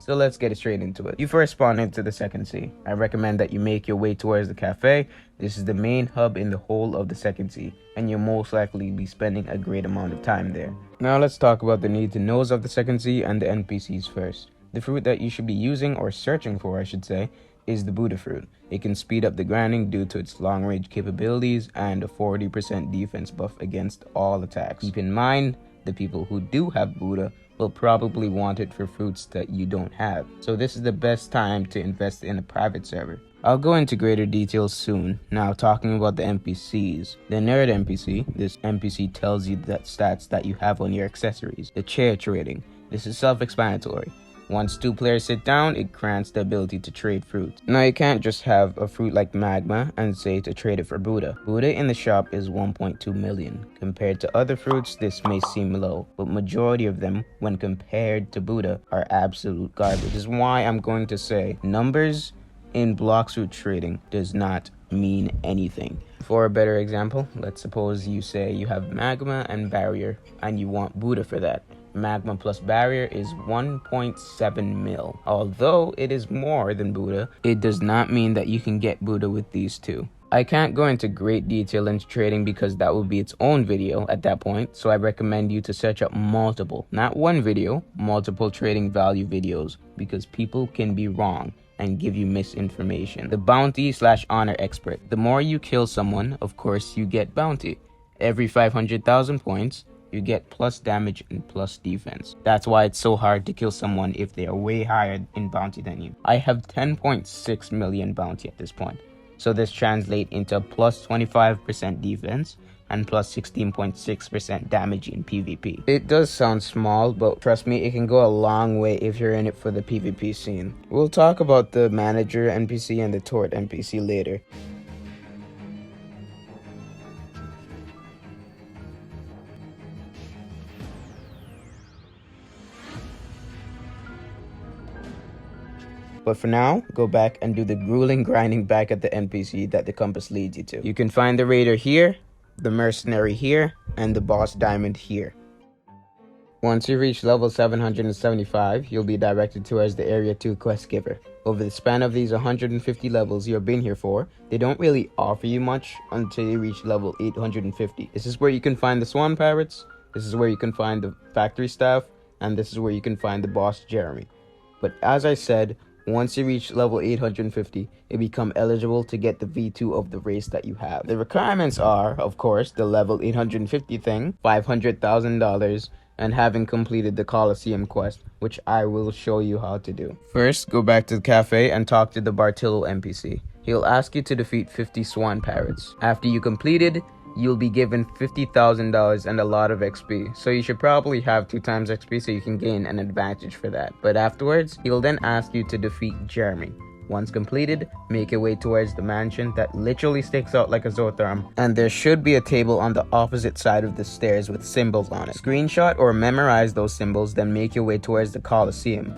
So let's get straight into it. You first spawn into the second sea. I recommend that you make your way towards the cafe. This is the main hub in the whole of the second sea, and you'll most likely be spending a great amount of time there. Now let's talk about the need to knows of the second sea and the NPCs first. The fruit that you should be using, or searching for I should say, is the Buddha fruit. It can speed up the grinding due to its long range capabilities and a 40% defense buff against all attacks. Keep in mind, the people who do have Buddha will probably want it for fruits that you don't have. So this is the best time to invest in a private server. I'll go into greater details soon. Now talking about the NPCs. The nerd NPC, this NPC tells you the stats that you have on your accessories. The chair trading, this is self-explanatory. Once two players sit down, it grants the ability to trade fruit. Now you can't just have a fruit like magma and say to trade it for Buddha. Buddha in the shop is 1.2 million. Compared to other fruits, this may seem low, but majority of them, when compared to Buddha, are absolute garbage. This is why I'm going to say numbers in BloxFruit trading does not mean anything. For a better example, let's suppose you say you have magma and barrier and you want Buddha for that. Magma plus barrier is 1.7 mil. Although it is more than Buddha, it does not mean that you can get Buddha with these two. I can't go into great detail into trading because that would be its own video at that point, so I recommend you to search up multiple, not one video, multiple trading value videos, because people can be wrong and give you misinformation. The bounty / honor expert. The more you kill someone, of course you get bounty. Every 500,000 points, you get plus damage and plus defense. That's why it's so hard to kill someone if they are way higher in bounty than you. I have 10.6 million bounty at this point. So this translates into plus 25% defense and plus 16.6% damage in PvP. It does sound small, but trust me, it can go a long way if you're in it for the PvP scene. We'll talk about the manager NPC and the turret NPC later. But for now, go back and do the grueling grinding back at the NPC that the compass leads you to. You can find the raider here, the mercenary here, and the boss diamond here. Once you reach level 775, you'll be directed towards the Area 2 quest giver. Over the span of these 150 levels you've been here for, they don't really offer you much until you reach level 850. This is where you can find the swan pirates, this is where you can find the factory staff, and this is where you can find the boss Jeremy. But as I said, once you reach level 850, you become eligible to get the V2 of the race that you have. The requirements are, of course, the level 850 thing, $500,000, and having completed the Coliseum quest, which I will show you how to do. First, go back to the cafe and talk to the Bartillo NPC. He'll ask you to defeat 50 swan pirates. After you completed, you'll be given $50,000 and a lot of XP. So you should probably have 2 times XP so you can gain an advantage for that. But afterwards, he'll then ask you to defeat Jeremy. Once completed, make your way towards the mansion that literally sticks out like a Zotharm. And there should be a table on the opposite side of the stairs with symbols on it. Screenshot or memorize those symbols, then make your way towards the Coliseum.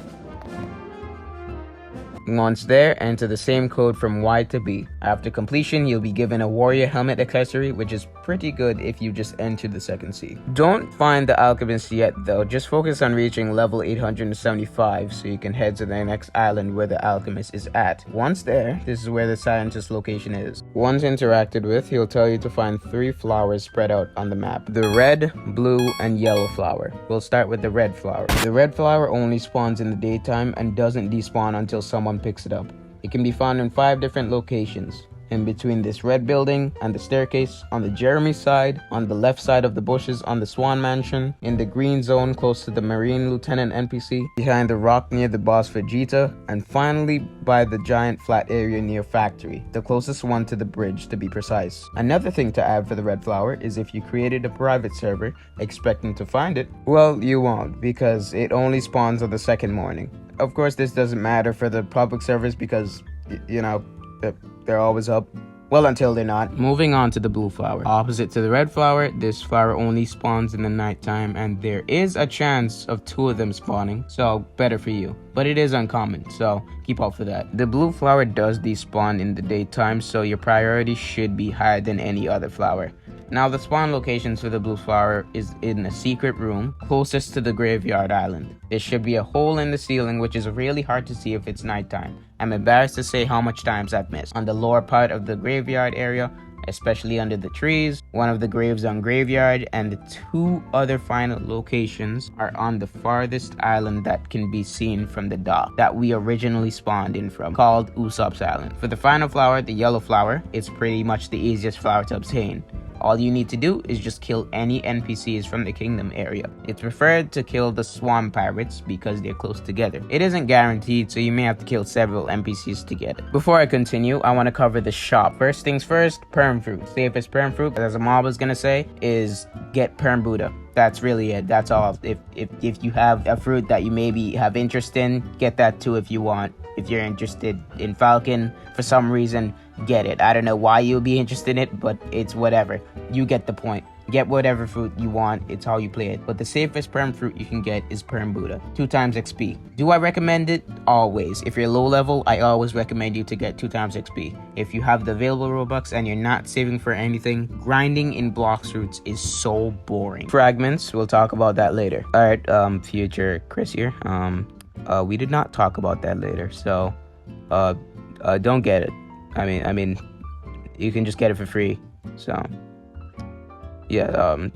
Once there, enter the same code from Y to B. After completion, you'll be given a warrior helmet accessory, which is pretty good if you just enter the second sea. Don't find the alchemist yet though, just focus on reaching level 875 so you can head to the next island where the alchemist is at. Once there, this is where the scientist location is. Once interacted with, he'll tell you to find 3 flowers spread out on the map. The red, blue, and yellow flower. We'll start with the red flower. The red flower only spawns in the daytime and doesn't despawn until someone picks it up. It can be found in 5 different locations. In between this red building and the staircase, on the Jeremy side, on the left side of the bushes on the Swan Mansion, in the green zone close to the Marine Lieutenant NPC, behind the rock near the boss Vegeta, and finally by the giant flat area near Factory, the closest one to the bridge to be precise. Another thing to add for the red flower is if you created a private server expecting to find it, well, you won't, because it only spawns on the second morning. Of course, this doesn't matter for the public servers because, you know, they're always up. Well, until they're not. Moving on to the blue flower. Opposite to the red flower, this flower only spawns in the nighttime, and there is a chance of 2 of them spawning, so better for you. But it is uncommon, so keep keep up for that. The blue flower does despawn in the daytime, so your priority should be higher than any other flower. Now, the spawn locations for the blue flower is in a secret room closest to the graveyard island. There should be a hole in the ceiling, which is really hard to see if it's nighttime. I'm embarrassed to say how much times I've missed. On the lower part of the graveyard area, especially under the trees, one of the graves on graveyard, and the 2 other final locations are on the farthest island that can be seen from the dock that we originally spawned in from, called Usopp's Island. For the final flower, the yellow flower, it's pretty much the easiest flower to obtain. All you need to do is just kill any NPCs from the kingdom area. It's preferred to kill the swarm pirates because they're close together. It isn't guaranteed, so you may have to kill several NPCs to get it. Before I continue, I want to cover the shop. First things first, perm fruit. Safest perm fruit, as a mob is gonna say, is get perm Buddha. That's really it. That's all. If you have a fruit that you maybe have interest in, get that too if you want. If you're interested in Falcon for some reason, get it. I don't know why you'll be interested in it, but it's whatever. You get the point. Get whatever fruit you want. It's how you play it. But the safest perm fruit you can get is perm Buddha. 2 times XP. Do I recommend it? Always. If you're low level, I always recommend you to get 2 times XP. If you have the available Robux and you're not saving for anything, grinding in BloxFruits is so boring. Fragments, we'll talk about that later. Alright, future Chris here. We did not talk about that later, so don't get it. I mean, you can just get it for free. So, don't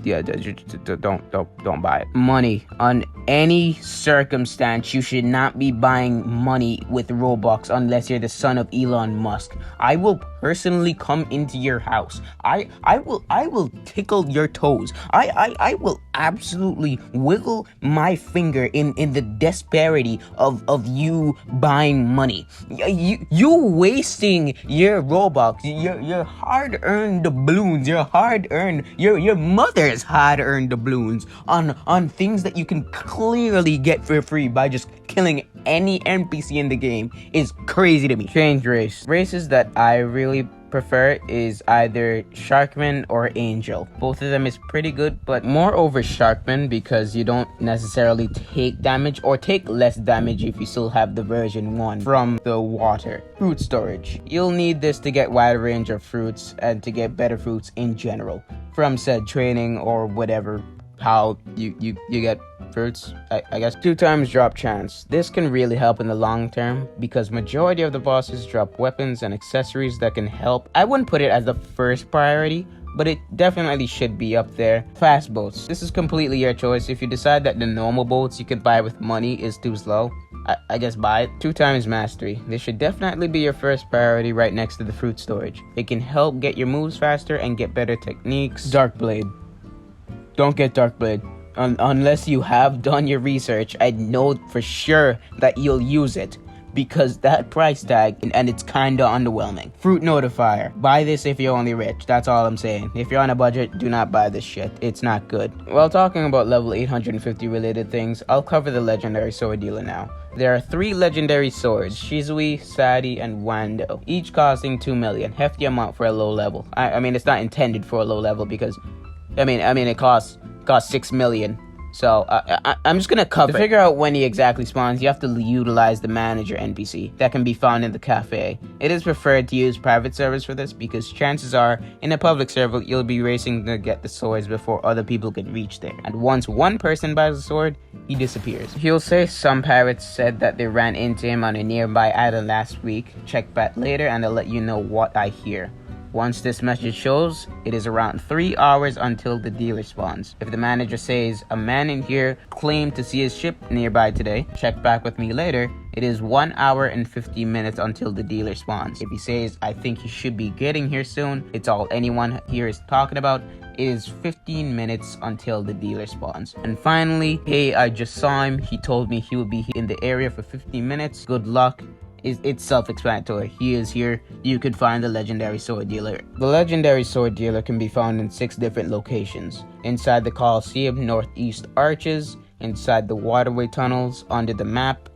buy it. Money. On any circumstance, you should not be buying money with Robux unless you're the son of Elon Musk. I will personally come into your house. I will tickle your toes. I will absolutely wiggle my finger in the disparity of you buying money. You wasting your Robux, your hard-earned doubloons, your mother's hard-earned doubloons on things that you can clearly get for free by just killing any NPC in the game is crazy to me. Change race. Races that I really prefer is either Sharkman or Angel. Both of them is pretty good, but more over Sharkman because you don't necessarily take damage, or take less damage if you still have the version 1 from the water. Fruit storage. You'll need this to get wide range of fruits and to get better fruits in general from said training or whatever, how you get fruits, I guess. 2 times drop chance. This can really help in the long term because majority of the bosses drop weapons and accessories that can help. I wouldn't put it as the first priority, but it definitely should be up there. Fast boats. This is completely your choice. If you decide that the normal boats you can buy with money is too slow, I guess buy it. 2 times mastery. This should definitely be your first priority right next to the fruit storage. It can help get your moves faster and get better techniques. Dark blade. Don't get dark blade. Unless you have done your research, I know for sure that you'll use it because that price tag and it's kinda underwhelming. Fruit notifier. Buy this if you're only rich. That's all I'm saying. If you're on a budget, do not buy this shit. It's not good. While talking about level 850 related things, I'll cover the legendary sword dealer now. There are 3 legendary swords, Shizui, Sadi, and Wando, each costing 2 million. Hefty amount for a low level. I mean, it's not intended for a low level because I mean it costs 6 million. So I'm just gonna cover. To figure out when he exactly spawns, you have to utilize the manager NPC that can be found in the cafe. It is preferred to use private servers for this because chances are in a public server you'll be racing to get the swords before other people can reach there. And once one person buys a sword, he disappears. He'll say some pirates said that they ran into him on a nearby island last week. Check back later and I'll let you know what I hear. Once this message shows, it is around 3 hours until the dealer spawns. If the manager says, a man in here claimed to see his ship nearby today, check back with me later, it is 1 hour and 50 minutes until the dealer spawns. If he says, I think he should be getting here soon, it's all anyone here is talking about, it is 15 minutes until the dealer spawns. And finally, hey, I just saw him, he told me he will be in the area for 15 minutes, good luck. It's self-explanatory. He is here. You could find the legendary sword dealer. The legendary sword dealer can be found in 6 different locations. Inside the Coliseum Northeast Arches, inside the waterway tunnels under the map,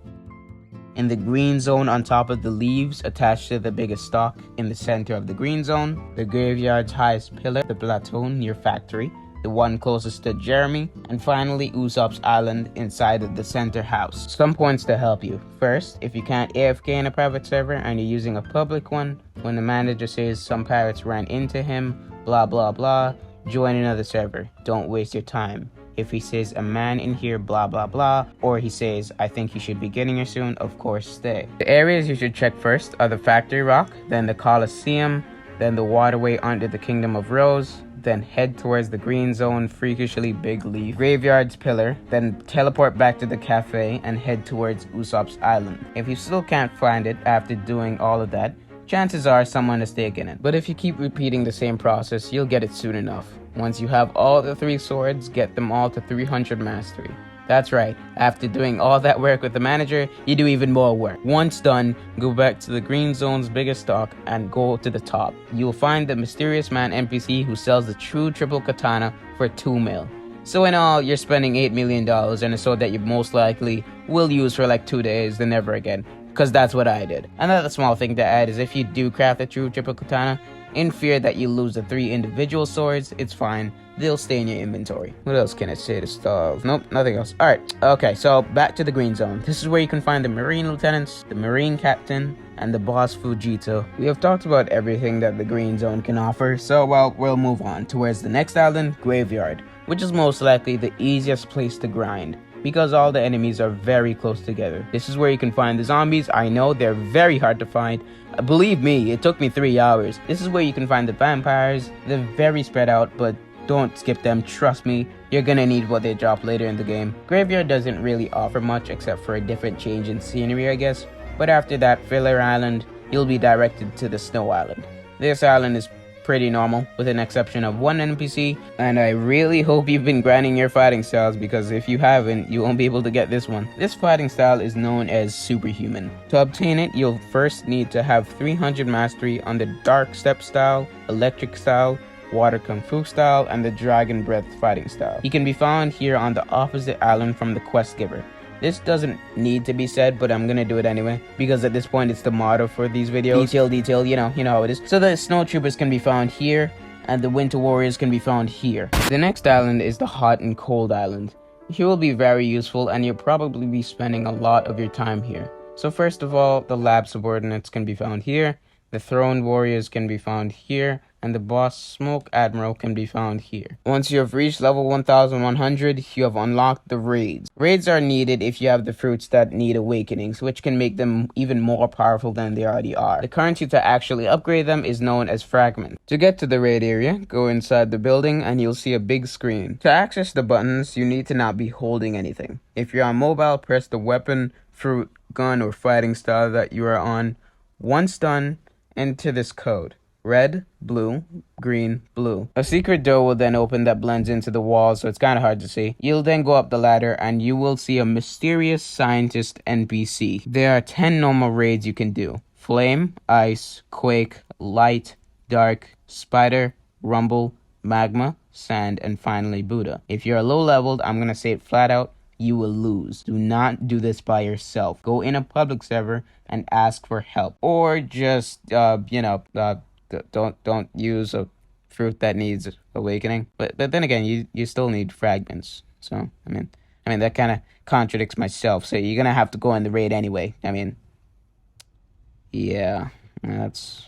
in the green zone on top of the leaves attached to the biggest stalk in the center of the green zone, the graveyard's highest pillar, the plateau near factory, the one closest to Jeremy, and finally Usopp's Island inside of the center house. Some points to help you. First, if you can't AFK in a private server and you're using a public one, when the manager says some pirates ran into him, blah blah blah, join another server. Don't waste your time. If he says a man in here, blah blah blah, or he says I think you should be getting here soon, of course stay. The areas you should check first are the Factory Rock, then the Colosseum, then the waterway under the Kingdom of Rose, then head towards the green zone, freakishly big leaf, Graveyard's Pillar, then teleport back to the cafe and head towards Usopp's Island. If you still can't find it after doing all of that, chances are someone has taken it. But if you keep repeating the same process, you'll get it soon enough. Once you have all the 3 swords, get them all to 300 mastery. That's right, after doing all that work with the manager, you do even more work. Once done, go back to the green zone's biggest stock and go to the top. You'll find the mysterious man NPC who sells the true triple katana for 2 mil. So in all, you're spending $8 million on a sword that you most likely will use for like 2 days, then never again. Because that's what I did. Another small thing to add is if you do craft a true triple katana, in fear that you lose the 3 individual swords, it's fine. They'll stay in your inventory. What else can I say to stall? Nope, nothing else. Alright, okay, so back to the green zone. This is where you can find the marine lieutenants, the marine captain, and the boss Fujito. We have talked about everything that the green zone can offer, so well, we'll move on towards the next island, Graveyard, which is most likely the easiest place to grind, because all the enemies are very close together. This is where you can find the zombies. I know they're very hard to find. Believe me, it took me 3 hours. This is where you can find the vampires. They're very spread out, but don't skip them. Trust me, you're gonna need what they drop later in the game. Graveyard doesn't really offer much except for a different change in scenery, I guess. But after that, Filler Island, you'll be directed to the Snow Island. This island is pretty normal, with an exception of one NPC, and I really hope you've been grinding your fighting styles, because if you haven't, you won't be able to get this one. This fighting style is known as Superhuman. To obtain it, you'll first need to have 300 mastery on the Dark Step style, Electric style, Water Kung Fu style, and the Dragon Breath fighting style. He can be found here on the opposite island from the quest giver. This doesn't need to be said, but I'm gonna do it anyway, because at this point it's the motto for these videos. Detail, you know how it is. So the Snow Troopers can be found here, and the Winter Warriors can be found here. The next island is the Hot and Cold Island. Here will be very useful, and you'll probably be spending a lot of your time here. So first of all, the Lab Subordinates can be found here, the Throned Warriors can be found here, and the boss Smoke Admiral can be found here. Once you have reached level 1100, you have unlocked the raids. Raids are needed if you have the fruits that need awakenings, which can make them even more powerful than they already are. The currency to actually upgrade them is known as fragments. To get to the raid area, go inside the building and you'll see a big screen. To access the buttons, you need to not be holding anything. If you're on mobile, press the weapon, fruit, gun, or fighting style that you are on. Once done, enter this code. Red, blue, green, blue. A secret door will then open that blends into the wall, so it's kind of hard to see. You'll then go up the ladder and you will see a mysterious scientist NPC. There are 10 normal raids you can do. Flame, Ice, Quake, Light, Dark, Spider, Rumble, Magma, Sand, and finally Buddha. If you're low leveled, I'm gonna say it flat out, you will lose. Do not do this by yourself. Go in a public server and ask for help. Or just, don't use a fruit that needs awakening. But then again, you still need fragments. So I mean that kind of contradicts myself. So you're gonna have to go in the raid anyway. Yeah, that's.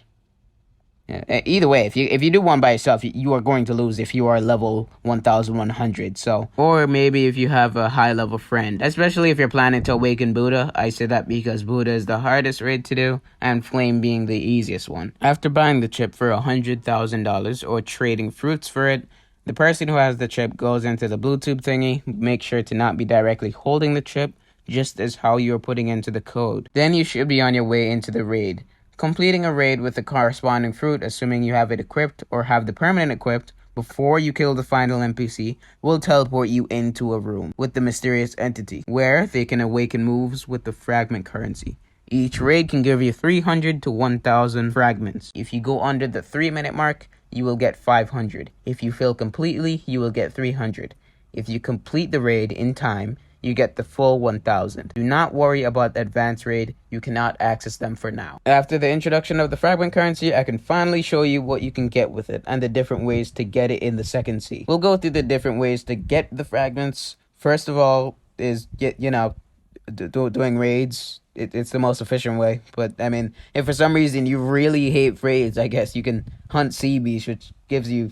Yeah. Either way, if you do one by yourself, you are going to lose if you are level 1100. So, or maybe if you have a high level friend, especially if you're planning to awaken Buddha. I say that because Buddha is the hardest raid to do, and Flame being the easiest one. After buying the chip for $100,000 or trading fruits for it, the person who has the chip goes into the Bluetooth thingy. Make sure to not be directly holding the chip, just as how you're putting into the code. Then you should be on your way into the raid. Completing a raid with the corresponding fruit, assuming you have it equipped or have the permanent equipped, before you kill the final NPC, will teleport you into a room with the mysterious entity, where they can awaken moves with the fragment currency. Each raid can give you 300 to 1,000 fragments. If you go under the 3-minute mark, you will get 500. If you fail completely, you will get 300. If you complete the raid in time, you get the full 1000. Do not worry about the advanced raid, you cannot access them for now. After the introduction of the fragment currency, I can finally show you what you can get with it and the different ways to get it in the second sea. We'll go through the different ways to get the fragments. First of all is doing raids. It's the most efficient way, but I mean, if for some reason you really hate raids, I guess you can hunt sea beasts, which gives you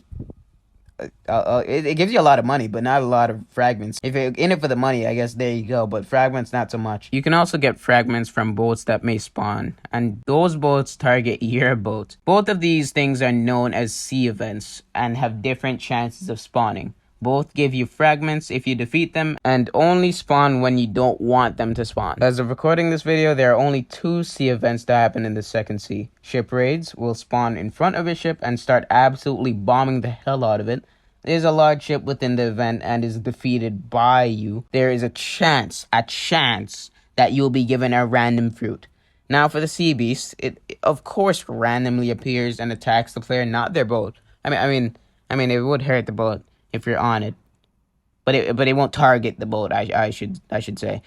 it gives you a lot of money, but not a lot of fragments. If you're in it for the money, I guess there you go, but fragments not so much. You can also get fragments from boats that may spawn, and those boats target your boat. Both of these things are known as sea events and have different chances of spawning. Both give you fragments if you defeat them, and only spawn when you don't want them to spawn. As of recording this video, there are only 2 sea events that happen in the second sea. Ship raids will spawn in front of a ship and start absolutely bombing the hell out of it. There's a large ship within the event and is defeated by you. There is a chance that you'll be given a random fruit. Now for the sea beast, it of course randomly appears and attacks the player, not their boat. I mean, it would hurt the boat if you're on it, but it won't target the boat. I should say.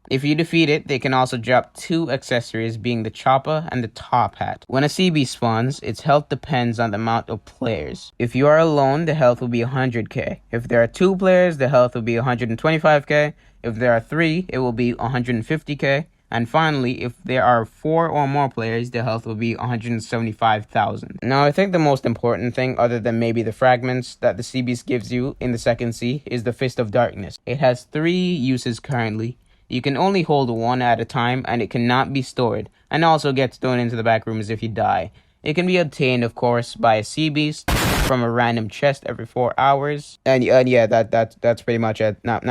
If you defeat it, they can also drop 2 accessories, being the chopper and the top hat. When a sea beast spawns, its health depends on the amount of players. If you are alone, the health will be 100k. If there are 2 players, the health will be 125k. If there are 3, it will be 150k. And finally, if there are 4 or more players, the health will be 175,000. Now, I think the most important thing, other than maybe the fragments that the sea beast gives you in the second sea, is the Fist of Darkness. It has 3 uses currently. You can only hold 1 at a time, and it cannot be stored, and also gets thrown into the back rooms if you die. It can be obtained, of course, by a sea beast from a random chest every 4 hours. And yeah, that's pretty much it. Not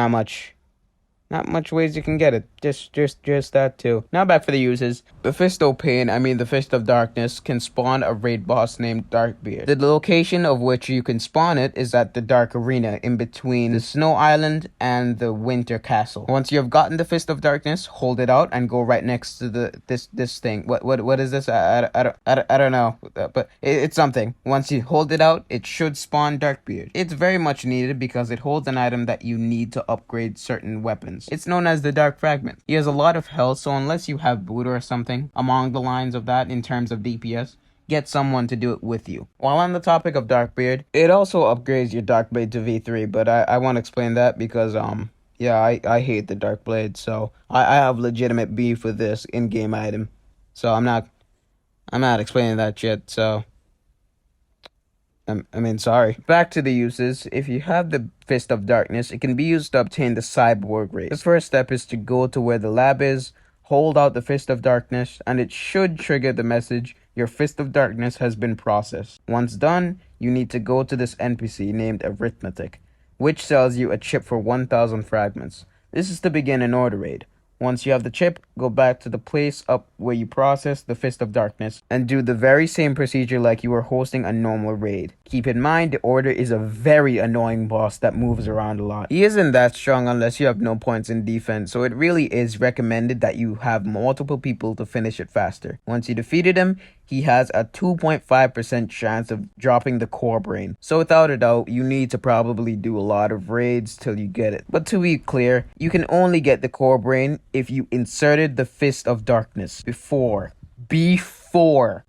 much ways you can get it. Just that too. Now back for the uses. The Fist of Pain, the Fist of Darkness, can spawn a raid boss named Darkbeard. The location of which you can spawn it is at the Dark Arena, in between the Snow Island and the Winter Castle. Once you have gotten the Fist of Darkness, hold it out and go right next to this thing. What is this? I don't know, but it's something. Once you hold it out, it should spawn Darkbeard. It's very much needed because it holds an item that you need to upgrade certain weapons. It's known as the Dark Fragment. He has a lot of health, so unless you have Buddha or something along the lines of that in terms of DPS, get someone to do it with you. While on the topic of Darkbeard, it also upgrades your Dark Blade to V3, but I won't explain that because I hate the Dark Blade, so I have legitimate beef with this in-game item. So I'm not explaining that shit, so sorry. Back to the uses. If you have the Fist of Darkness, it can be used to obtain the Cyborg race. The first step is to go to where the lab is, hold out the Fist of Darkness, and it should trigger the message, "Your Fist of Darkness has been processed." Once done, you need to go to this NPC named Arithmetic, which sells you a chip for 1000 fragments. This is to begin an order raid. Once you have the chip, go back to the place up where you process the Fist of Darkness and do the very same procedure like you were hosting a normal raid. Keep in mind, the Order is a very annoying boss that moves around a lot. He isn't that strong unless you have no points in defense, so it really is recommended that you have multiple people to finish it faster. Once you defeated him, he has a 2.5% chance of dropping the core brain. So without a doubt, you need to probably do a lot of raids till you get it. But to be clear, you can only get the core brain if you inserted the Fist of Darkness before.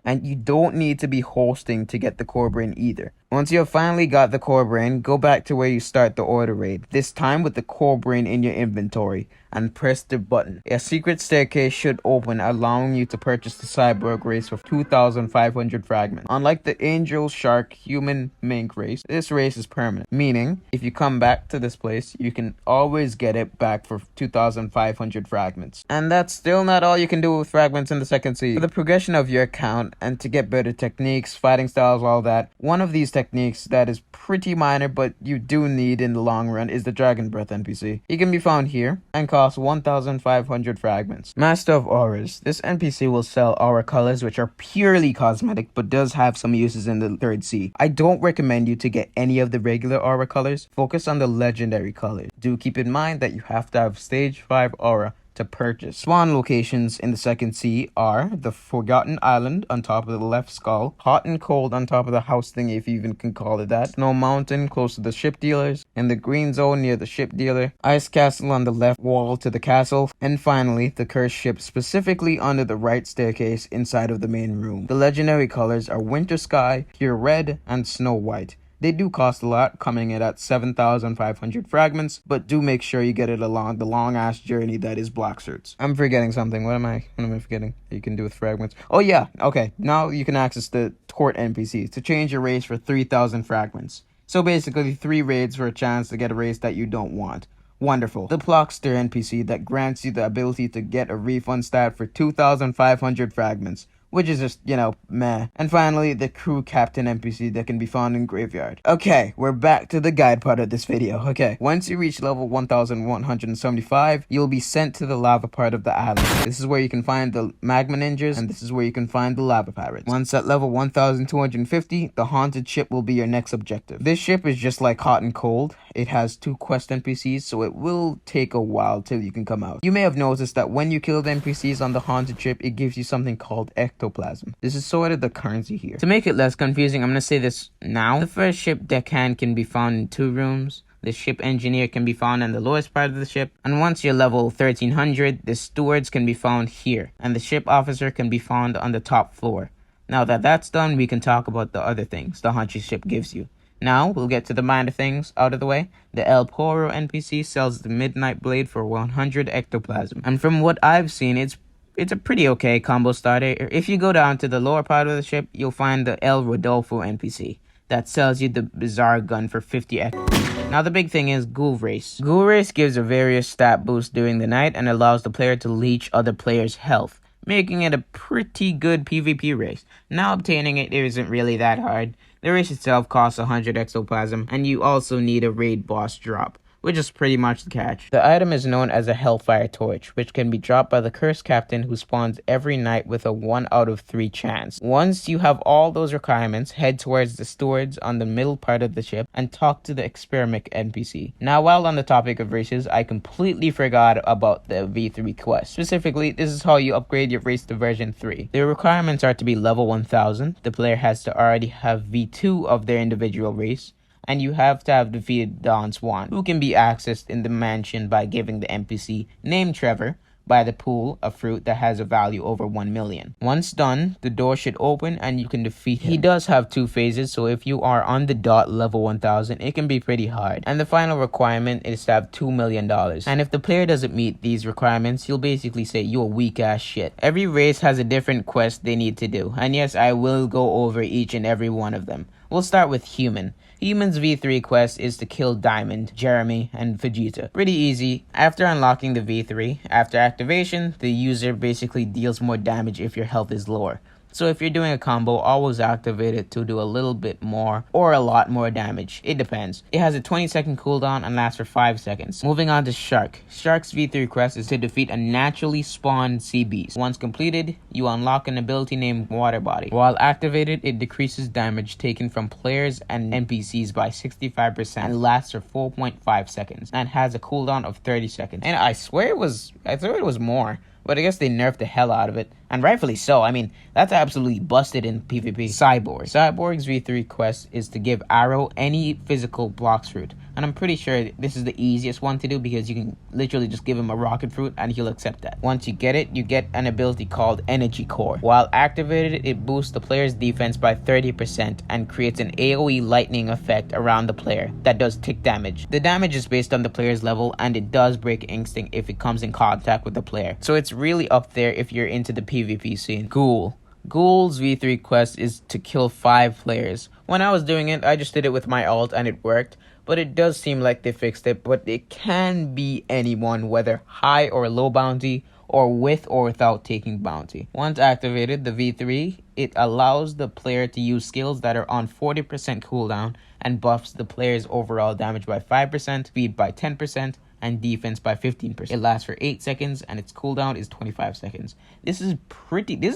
And you don't need to be hosting to get the core brain either. Once you have finally got the core brain, go back to where you start the order raid, this time with the core brain in your inventory, and press the button. A secret staircase should open, allowing you to purchase the Cyborg race for 2,500 fragments. Unlike the angel, shark, human, mink race, this race is permanent, meaning if you come back to this place, you can always get it back for 2,500 fragments. And that's still not all you can do with fragments in the second sea. For the progression of your account and to get better techniques, fighting styles, all that, one of these techniques that is pretty minor but you do need in the long run is the Dragon Breath NPC. He can be found here and costs 1,500 fragments. Master of Auras. This NPC will sell aura colors which are purely cosmetic but does have some uses in the third sea. I don't recommend you to get any of the regular aura colors. Focus on the legendary colors. Do keep in mind that you have to have stage 5 aura to purchase. Spawn locations in the second sea are the Forgotten Island on top of the left skull, Hot and Cold on top of the house thing, if you even can call it that, Snow Mountain close to the ship dealers, and the green zone near the ship dealer, Ice Castle on the left wall to the castle, and finally the cursed ship specifically under the right staircase inside of the main room. The legendary colors are Winter Sky, Pure Red, and Snow White. They do cost a lot, coming in at 7,500 fragments, but do make sure you get it along the long-ass journey that is BloxFruits. I'm forgetting something. What am I forgetting that you can do with fragments? Oh yeah, okay. Now you can access the Tort NPCs to change your race for 3,000 fragments. So basically 3 raids for a chance to get a race that you don't want. Wonderful. The Plockster NPC that grants you the ability to get a refund stat for 2,500 fragments, which is just, meh. And finally, the Crew Captain NPC that can be found in Graveyard. Okay, we're back to the guide part of this video. Okay, once you reach level 1175, you'll be sent to the lava part of the island. This is where you can find the Magma Ninjas, and this is where you can find the Lava Pirates. Once at level 1250, the Haunted Ship will be your next objective. This ship is just like Hot and Cold. It has 2 quest NPCs, so it will take a while till you can come out. You may have noticed that when you kill the NPCs on the Haunted Ship, it gives you something called ectoplasm. This is sort of the currency here. To make it less confusing, I'm going to say this now. The first ship deckhand can be found in 2 rooms. The ship engineer can be found in the lowest part of the ship. And once you're level 1300, the stewards can be found here. And the ship officer can be found on the top floor. Now that that's done, we can talk about the other things the Haunted Ship gives you. Now, we'll get to the minor things out of the way. The El Poro NPC sells the Midnight Blade for 100 ectoplasm. And from what I've seen, it's a pretty okay combo starter. If you go down to the lower part of the ship, you'll find the El Rodolfo NPC that sells you the Bizarre Gun for 50 ectoplasm. Now the big thing is Ghoul Race. Ghoul Race gives a various stat boost during the night and allows the player to leech other players' health, making it a pretty good PvP race. Now obtaining it isn't really that hard. The race itself costs 100 ectoplasm, and you also need a raid boss drop, which is pretty much the catch. The item is known as a Hellfire Torch, which can be dropped by the Cursed Captain who spawns every night with a 1 out of 3 chance. Once you have all those requirements, head towards the stewards on the middle part of the ship and talk to the Experiment NPC. Now, while on the topic of races, I completely forgot about the V3 quest. Specifically, this is how you upgrade your race to version 3. The requirements are to be level 1000. The player has to already have V2 of their individual race, and you have to have defeated Don Swan, who can be accessed in the mansion by giving the NPC named Trevor by the pool a fruit that has a value over 1 million. Once done, the door should open and you can defeat him. He does have 2 phases, so if you are on the dot level 1000, it can be pretty hard. And the final requirement is to have $2 million. And if the player doesn't meet these requirements, he'll basically say you a weak ass shit. Every race has a different quest they need to do, and yes, I will go over each and every one of them. We'll start with Human. Human's V3 quest is to kill Diamond, Jeremy, and Vegeta. Pretty easy. After unlocking the V3, after activation, the user basically deals more damage if your health is lower. So if you're doing a combo, always activate it to do a little bit more or a lot more damage. It depends. It has a 20-second cooldown and lasts for 5 seconds. Moving on to Shark. Shark's V3 quest is to defeat a naturally spawned sea beast. Once completed, you unlock an ability named Water Body. While activated, it decreases damage taken from players and NPCs by 65% and lasts for 4.5 seconds and has a cooldown of 30 seconds. And I thought it was more, but I guess they nerfed the hell out of it. And rightfully so. I mean, that's absolutely busted in PvP. Cyborg. Cyborg's V3 quest is to give Arrow any physical BloxFruit. And I'm pretty sure this is the easiest one to do because you can literally just give him a rocket fruit and he'll accept that. Once you get it, you get an ability called Energy Core. While activated, it boosts the player's defense by 30% and creates an AoE lightning effect around the player that does tick damage. The damage is based on the player's level, and it does break instinct if it comes in contact with the player. So it's really up there if you're into the PvP scene. Ghoul. Ghoul's V3 quest is to kill 5 players. When I was doing it, I just did it with my ult and it worked. But it does seem like they fixed it, but it can be anyone, whether high or low bounty, or with or without taking bounty. Once activated, the V3, it allows the player to use skills that are on 40% cooldown and buffs the player's overall damage by 5%, speed by 10%, and defense by 15%. It lasts for 8 seconds and its cooldown is 25 seconds. This is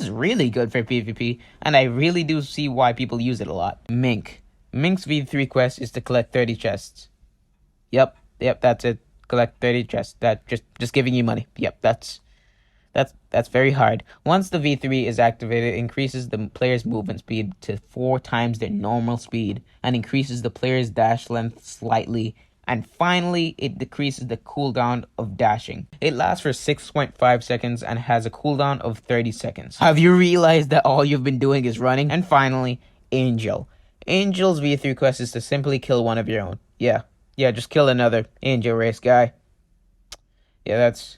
really good for PvP, and I really do see why people use it a lot. Mink. Mink's V3 quest is to collect 30 chests. Yep, that's it. collect 30 chests. That just giving you money. Yep, that's very hard. Once the V3 is activated, it increases the player's movement speed to 4 times their normal speed and increases the player's dash length slightly. And finally, it decreases the cooldown of dashing. It lasts for 6.5 seconds and has a cooldown of 30 seconds. Have you realized that all you've been doing is running? And finally, Angel. Angel's V3 quest is to simply kill one of your own. Yeah, just kill another Angel race guy. That's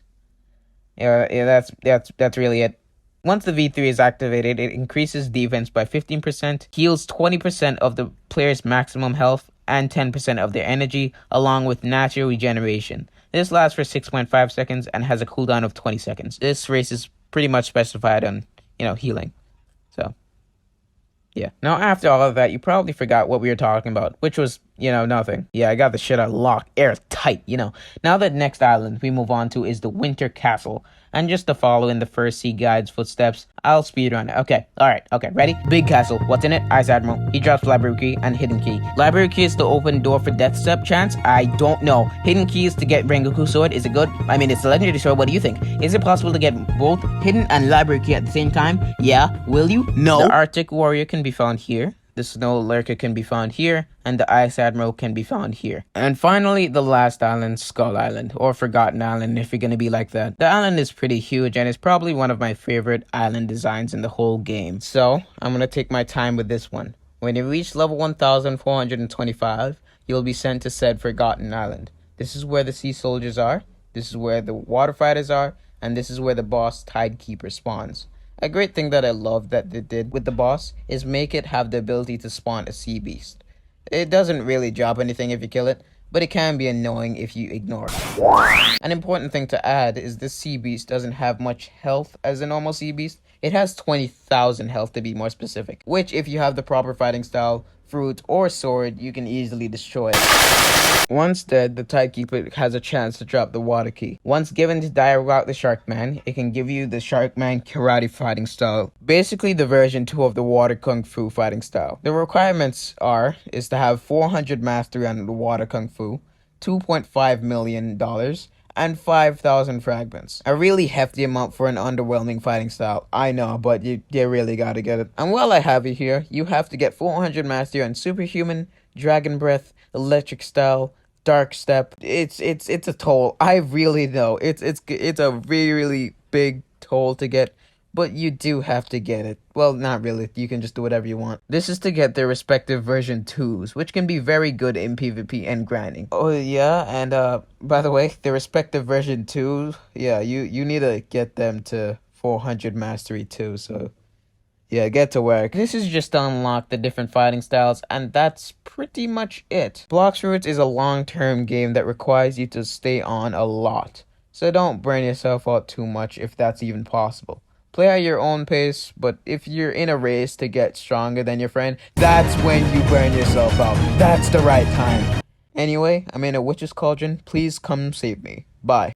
really it. Once the V3 is activated, it increases defense by 15%, heals 20% of the player's maximum health, and 10% of their energy, along with natural regeneration. This lasts for 6.5 seconds and has a cooldown of 20 seconds. This race is pretty much specified on, healing. So, yeah. Now, after all of that, you probably forgot what we were talking about, which was, nothing. Yeah, I got the shit out locked, airtight, Now the next island we move on to is the Winter Castle. And just to follow in the first sea guide's footsteps, I'll speedrun it. Okay, alright, ready? Big castle. What's in it? Ice Admiral. He drops library key and hidden key. Library key is to open door for death step chance? I don't know. Hidden key is to get Rengoku sword. Is it good? I mean, it's a legendary sword. What do you think? Is it possible to get both hidden and library key at the same time? Yeah. Will you? No. The Arctic Warrior can be found here. The Snow Lurker can be found here, and the Ice Admiral can be found here. And finally, the last island, Skull Island, or Forgotten Island if you're gonna be like that. The island is pretty huge, and it's probably one of my favorite island designs in the whole game. So, I'm gonna take my time with this one. When you reach level 1425, you'll be sent to said Forgotten Island. This is where the sea soldiers are, this is where the water fighters are, and this is where the boss Tidekeeper spawns. A great thing that I love that they did with the boss is make it have the ability to spawn a sea beast. It doesn't really drop anything if you kill it, but it can be annoying if you ignore it. An important thing to add is this sea beast doesn't have much health as a normal sea beast. It has 20,000 health to be more specific, which if you have the proper fighting style, fruit, or sword, you can easily destroy it. Once dead, the Tidekeeper has a chance to drop the water key. Once given to dive out the Sharkman, it can give you the Sharkman karate fighting style. Basically the version 2 of the water kung fu fighting style. The requirements is to have 400 mastery on the water kung fu, $2.5 million, and 5,000 fragments. A really hefty amount for an underwhelming fighting style, I know, but you really gotta get it. And while I have you here, you have to get 400 mastery on Superhuman, Dragon Breath, Electric Style, Dark Step. It's a toll. I really know. It's a really big toll to get, but you do have to get it. Well, not really. You can just do whatever you want. This is to get their respective version 2s, which can be very good in PvP and grinding. Oh yeah, and by the way, the respective version 2s, yeah, you need to get them to 400 mastery too, so yeah, get to work. This is just to unlock the different fighting styles, and that's pretty much it. BloxFruits is a long-term game that requires you to stay on a lot, so don't burn yourself out too much if that's even possible. Play at your own pace, but if you're in a race to get stronger than your friend, that's when you burn yourself out. That's the right time. Anyway, I'm in a witch's cauldron. Please come save me. Bye.